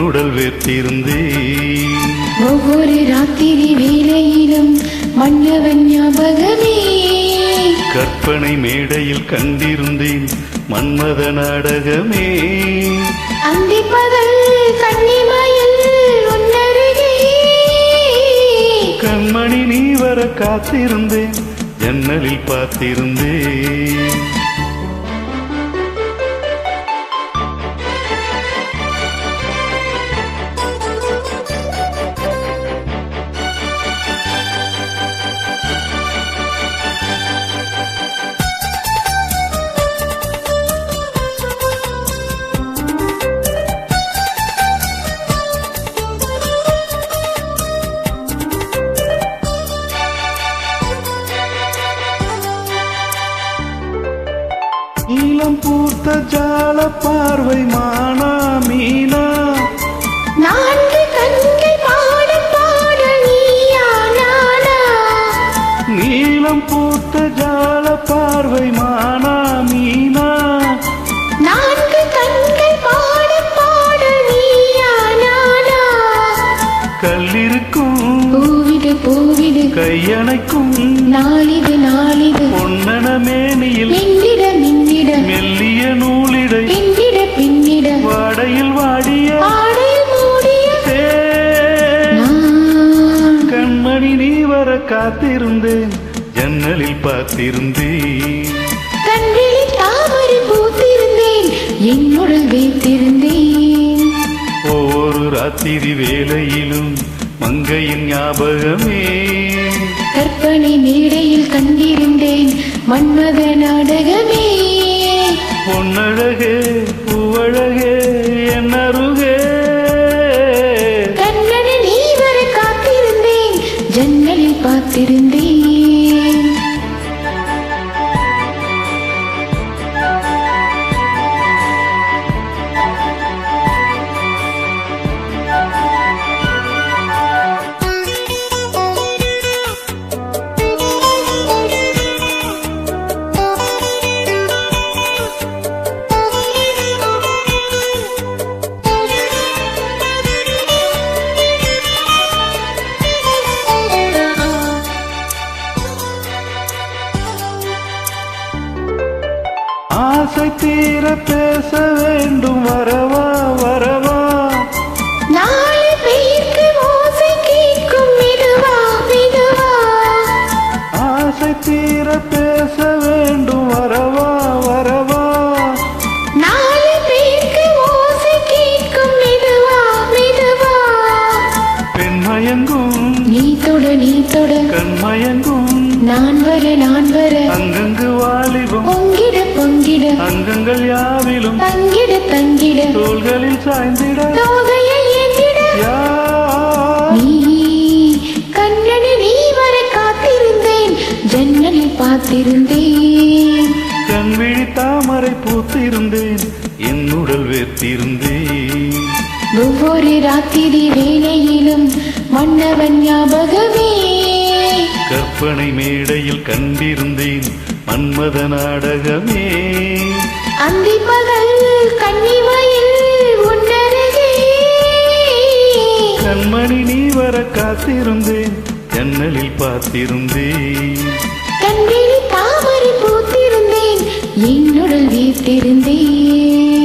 என்னுடல் வேர்த்திருந்தேன். ஒவ்வொரு ராத்திரி வேளையிலும் மன்னவன் ஞாபகமே. கற்பனை மேடையில் கண்டிருந்தேன் மன்மத நாடகமே. அந்திப்பகல் கன்னிமயில் உன்னருகே. கண்மணி நீ வர காத்திருந்தேன் ஜன்னலில் பார்த்திருந்தேன். நீலம் பூத்த ஜால பார்வை மானா மீனா. நான்கு கண்கள் பாட பாட நீயா நானா. நீலம் பூத்த ஜால பார்வை மானா மீனா. நான்கு கண்கள் பாட பாட நீயா நானா. கல்லிருக்கும் பூவிடு பூவிடு கையணைக்கும் நாளிது நாளிது. பொன்னன மேனியில் மின்னிட மின்னிட மெல்லிய நூலிடை பின்னிட பின்னிட வாடையில் வாடிய ஆடையில் மூடிய நான். கண்மணி நீ வர காத்திருந்தேன் ஜன்னலில் பார்த்திருந்தேன். கண்களில் தாமரை பூத்திருந்தேன் என்னுடல் வைத்திருந்தேன். ஒவ்வொரு ராத்திரி வேளையிலும் மங்கையின் ஞாபகமே. கற்பனை மேடையில் கண்டிருந்தேன் மன்மத நாடகமே. பொன்னழகே பூவழகே என்னருகே. கண்ணனை நீ வர காத்திருந்தேன் ஜன்னலில் பார்த்திருந்தேன். ஆசை தீர பேச வேண்டும் வரவா வரவா. நாளை பெயர்க்கு ஓசை கேட்கும் மெதுவா மெதுவா. ஆசை தீர பேச வேண்டும் வரவா வரவா. நாளை பெயர்க்கு ஓசை கேட்கும் மெதுவா மெதுவா. பெண்மயங்கும் நீ தொட நீ தொட கண்மயங்கும் நான் வர அங்கங்கு வாலிபம் பொங்கிட பொங்கிட அங்கங்கள் யாவிலும் தங்கிட தங்கிட தோள்களில் சாய்ந்திட தோகையை ஏந்திட. யார் நீ கண்ணனை நீ வர காத்திருந்தேன் ஜன்னலில் பார்த்திருந்தேன். கண்விழி தாமரை பூத்திருந்தேன் என்னுடல் வேர்த்திருந்தேன். ஒவ்வொரு ராத்திரி வேளையிலும் மன்னவன் ஞாபகமே. கற்பனை மேடையில் கண்டிருந்தேன் மன்மத நாடகமே. அந்திப்பகல் கன்னிமயில் உன்னருகே. கண்மணி நீ வர காத்திருந்தேன் ஜன்னலில் பார்த்திருந்தேன். கண்களில் தாமரை பூத்திருந்தேன் என்னுடல் வீர்த்திருந்தேன்.